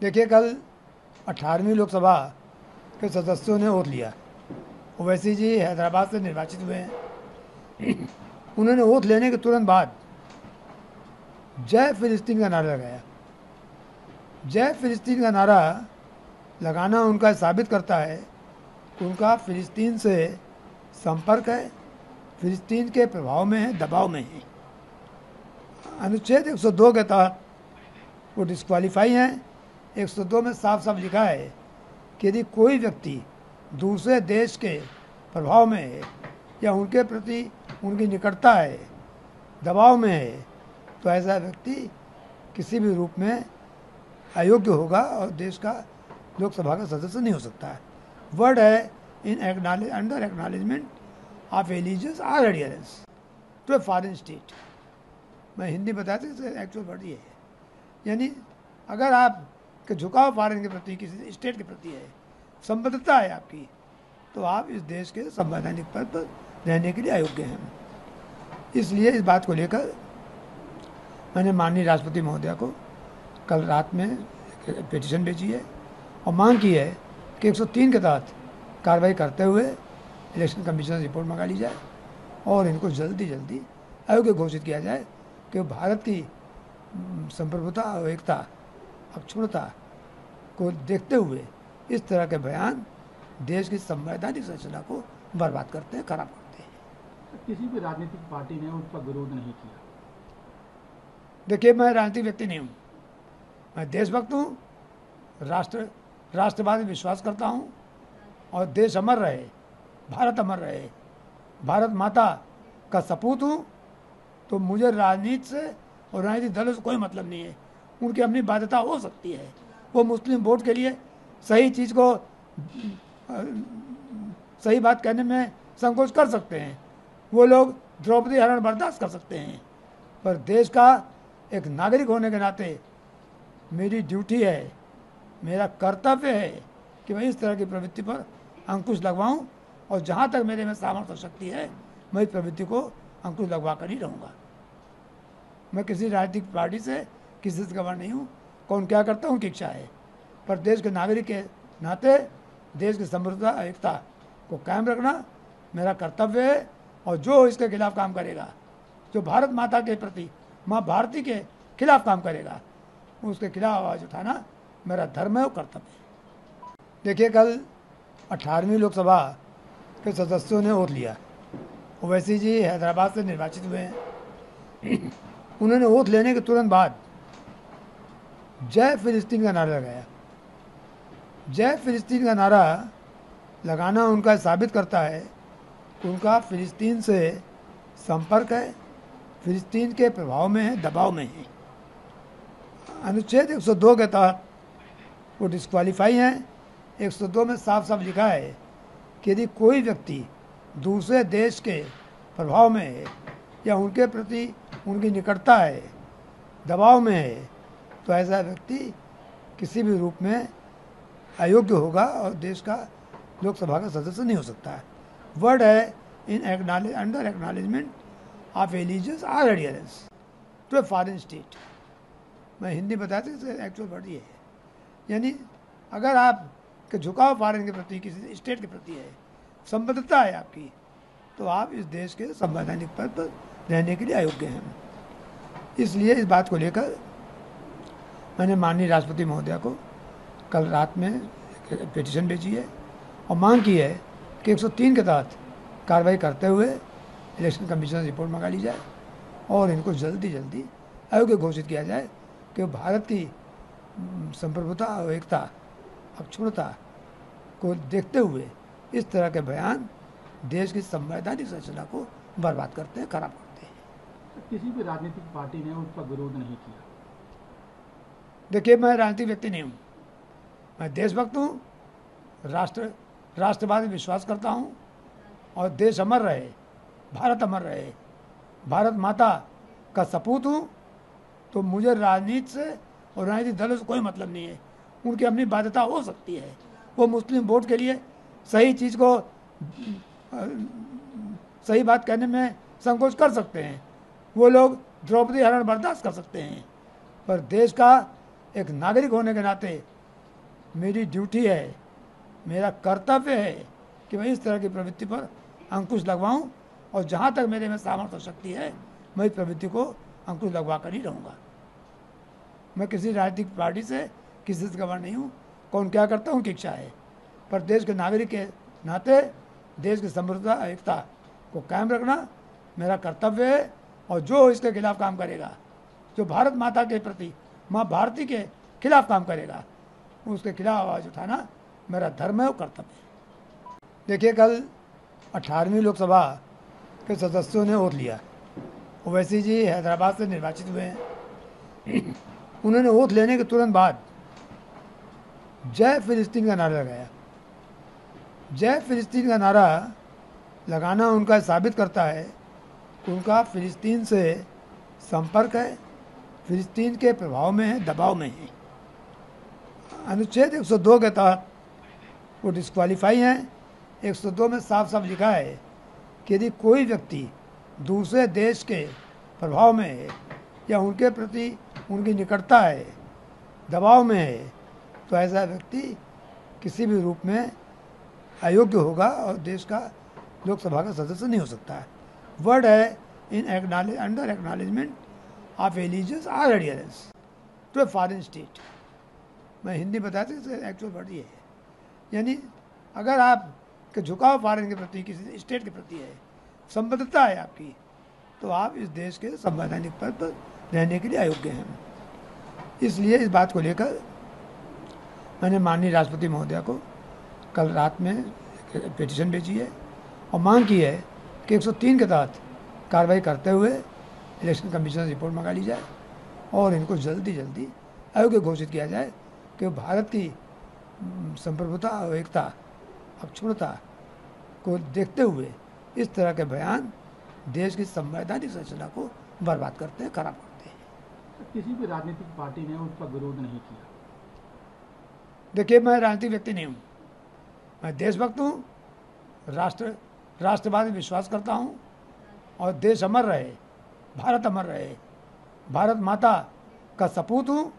देखिए, कल 18वीं लोकसभा के सदस्यों ने ओथ लिया। ओवैसी जी हैदराबाद से निर्वाचित हुए हैं। उन्होंने ओथ लेने के तुरंत बाद जय फिलिस्तीन का नारा लगाया। जय फिलिस्तीन का नारा लगाना उनका साबित करता है कि उनका फिलिस्तीन से संपर्क है, फिलिस्तीन के प्रभाव में है, दबाव में है। अनुच्छेद 102 के तहत वो डिस्क्वालीफाई हैं। 102 में साफ साफ लिखा है कि यदि कोई व्यक्ति दूसरे देश के प्रभाव में है या उनके प्रति उनकी निकटता है, दबाव में है, तो ऐसा व्यक्ति किसी भी रूप में अयोग्य होगा और देश का लोकसभा का सदस्य नहीं हो सकता है। वर्ड है in under acknowledgement of allegiance or adherence to a foreign state. मैं हिंदी बताते एक्चुअल वर्ड ये है, यानी अगर आप के झुकाव फॉरेन के प्रति, किसी स्टेट के प्रति है, संबद्धता है आपकी, तो आप इस देश के संवैधानिक पद पर रहने के लिए अयोग्य हैं। इसलिए इस बात को लेकर मैंने माननीय राष्ट्रपति महोदया को कल रात में पिटीशन भेजी है और मांग की है कि 103 के तहत कार्रवाई करते हुए इलेक्शन कमीशन से रिपोर्ट मंगा ली जाए और इनको जल्दी जल्दी अयोग्य घोषित किया जाए कि भारत की संप्रभुता और एकता, अक्षुण्णता को देखते हुए इस तरह के बयान देश की संवैधानिक संरचना को बर्बाद करते हैं, खराब करते हैं। किसी भी राजनीतिक पार्टी ने उसका विरोध नहीं किया। देखिए, मैं राजनीतिक व्यक्ति नहीं हूँ, मैं देशभक्त हूँ, राष्ट्रवाद में विश्वास करता हूँ और देश अमर रहे, भारत अमर रहे, भारत माता का सपूत हूँ। तो मुझे राजनीति से और राजनीतिक दलों से कोई मतलब नहीं है। उनकी अपनी बाध्यता हो सकती है, वो मुस्लिम वोट के लिए सही चीज़ को सही बात कहने में संकोच कर सकते हैं, वो लोग द्रौपदी हरण बर्दाश्त कर सकते हैं, पर देश का एक नागरिक होने के नाते मेरी ड्यूटी है, मेरा कर्तव्य है कि मैं इस तरह की प्रवृत्ति पर अंकुश लगवाऊं और जहां तक मेरे में सामर्थ्य शक्ति है मैं इस प्रवृत्ति को अंकुश लगवा कर ही रहूँगा। मैं किसी राजनीतिक पार्टी से किसी से गवाह नहीं हूँ, कौन क्या करता हूँ की इच्छा है, पर देश के नागरिक के नाते देश की समृद्धता, एकता को कायम रखना मेरा कर्तव्य है। और जो इसके खिलाफ काम करेगा, जो भारत माता के प्रति, माँ भारती के खिलाफ काम करेगा, उसके खिलाफ आवाज़ उठाना मेरा धर्म है और कर्तव्य है। देखिए, कल 18वीं लोकसभा के सदस्यों ने ओथ लिया। ओवैसी जी हैदराबाद से निर्वाचित हुए हैं। उन्होंने ओथ लेने के तुरंत बाद जय फिलिस्तीन का नारा लगाया। जय फिलिस्तीन का नारा लगाना उनका साबित करता है कि उनका फिलिस्तीन से संपर्क है, फिलिस्तीन के प्रभाव में है, दबाव में है। अनुच्छेद 102 के तहत वो डिस्क्वालीफाई हैं। 102 में साफ साफ लिखा है कि यदि कोई व्यक्ति दूसरे देश के प्रभाव में है या उनके प्रति उनकी निकटता है, दबाव में है, तो ऐसा व्यक्ति किसी भी रूप में अयोग्य होगा और देश का लोकसभा का सदस्य नहीं हो सकता है। वर्ड है in under acknowledgement of allegiance or adherence to a foreign state. मैं हिंदी बताते एक्चुअल वर्ड ये है, यानी अगर आप के झुकाव फॉरेन के प्रति, किसी स्टेट के प्रति है, संबद्धता है आपकी, तो आप इस देश के संवैधानिक पद पर रहने के लिए अयोग्य हैं। इसलिए इस बात को लेकर मैंने माननीय राष्ट्रपति महोदया को कल रात में पिटीशन भेजी है और मांग की है कि 103 के तहत कार्रवाई करते हुए इलेक्शन कमीशन से रिपोर्ट मंगा ली जाए और इनको जल्दी जल्दी अयोग्य घोषित किया जाए कि भारत की संप्रभुता और एकता, अक्षुण्णता को देखते हुए इस तरह के बयान देश की संवैधानिक संरचना को बर्बाद करते हैं, खराब करते हैं। किसी भी राजनीतिक पार्टी ने उसका विरोध नहीं किया। देखिए, मैं राजनीतिक व्यक्ति नहीं हूँ, मैं देशभक्त हूँ, राष्ट्रवाद में विश्वास करता हूँ और देश अमर रहे, भारत अमर रहे, भारत माता का सपूत हूँ। तो मुझे राजनीति से और राजनीतिक दलों से कोई मतलब नहीं है। उनकी अपनी बाध्यता हो सकती है, वो मुस्लिम वोट के लिए सही चीज़ को सही बात कहने में संकोच कर सकते हैं, वो लोग द्रौपदी हरण बर्दाश्त कर सकते हैं, पर देश का एक नागरिक होने के नाते मेरी ड्यूटी है, मेरा कर्तव्य है कि मैं इस तरह की प्रवृत्ति पर अंकुश लगवाऊं और जहाँ तक मेरे में सामर्थ्य और शक्ति है मैं इस प्रवृत्ति को अंकुश लगवा कर ही रहूँगा। मैं किसी राजनीतिक पार्टी से किसी से खबर नहीं हूँ, कौन क्या करता हूँ उनकी इच्छा है, पर देश के नागरिक के नाते देश की समृद्धता एकता को कायम रखना मेरा कर्तव्य है। और जो इसके खिलाफ काम करेगा, जो भारत माता के प्रति, माँ भारती के खिलाफ काम करेगा, उसके खिलाफ आवाज़ उठाना मेरा धर्म है और कर्तव्य है। देखिए, कल 18वीं लोकसभा के सदस्यों ने ओथ लिया। ओवैसी जी हैदराबाद से निर्वाचित हुए हैं। उन्होंने ओथ लेने के तुरंत बाद जय फिलिस्तीन का नारा लगाया। जय फिलिस्तीन का नारा लगाना उनका साबित करता है कि उनका फिलिस्तीन से संपर्क है, फिलिस्तीन के प्रभाव में है, दबाव में है। अनुच्छेद 102 के तहत वो डिस्क्वालीफाई हैं। 102 में साफ साफ लिखा है कि यदि कोई व्यक्ति दूसरे देश के प्रभाव में है या उनके प्रति उनकी निकटता है, दबाव में है, तो ऐसा व्यक्ति किसी भी रूप में अयोग्य होगा और देश का लोकसभा का सदस्य नहीं हो सकता है। वर्ड है in under acknowledgement of allegiance or adherence to a foreign state. मैं हिंदी बताया था, एक्चुअल वर्ड ये है, यानी अगर आप के झुकाव फॉरेन के प्रति, किसी स्टेट के प्रति है, संबद्धता है आपकी, तो आप इस देश के संवैधानिक पद पर रहने के लिए अयोग्य हैं। इसलिए इस बात को लेकर मैंने माननीय राष्ट्रपति महोदया को कल रात में पिटीशन भेजी है और मांग की है कि 103 के तहत कार्रवाई करते हुए इलेक्शन कमीशन से रिपोर्ट मंगा ली जाए और इनको जल्दी अयोग्य घोषित किया जाए कि भारत की संप्रभुता और एकता, अक्षुण्णता को देखते हुए इस तरह के बयान देश की संवैधानिक संरचना को बर्बाद करते हैं, खराब करते हैं। किसी भी राजनीतिक पार्टी ने उसका विरोध नहीं किया। देखिए, मैं राजनीतिक व्यक्ति नहीं हूँ, मैं देशभक्त हूँ, राष्ट्रवाद में विश्वास करता हूँ और देश अमर रहे, भारत अमर रहे, भारत माता का सपूत हूँ।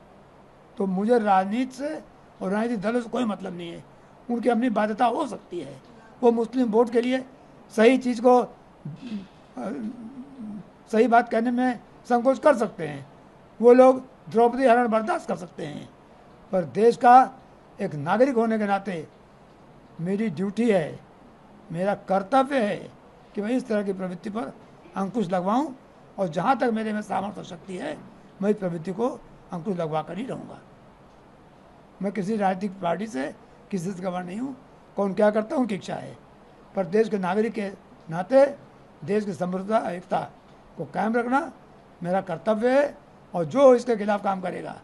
तो मुझे राजनीति से और राजनीतिक दलों से कोई मतलब नहीं है। उनकी अपनी बाध्यता हो सकती है, वो मुस्लिम वोट के लिए सही चीज़ को सही बात कहने में संकोच कर सकते हैं, वो लोग द्रौपदी हरण बर्दाश्त कर सकते हैं, पर देश का एक नागरिक होने के नाते मेरी ड्यूटी है, मेरा कर्तव्य है कि मैं इस तरह की प्रवृत्ति पर अंकुश लगवाऊं और जहाँ तक मेरे में सामर्थ्य और शक्ति है मैं इस प्रवृत्ति को अंकुश लगवा कर ही रहूँगा। मैं किसी राजनीतिक पार्टी से किसी से खबर नहीं हूँ, कौन क्या करता हूँ उनकी इच्छा है, पर देश के नागरिक के नाते देश की समृद्धता एकता को कायम रखना मेरा कर्तव्य है। और जो इसके खिलाफ काम करेगा,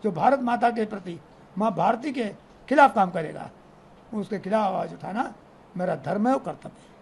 जो भारत माता के प्रति, माँ भारती के खिलाफ काम करेगा, उसके खिलाफ आवाज़ उठाना मेरा धर्म है और कर्तव्य है।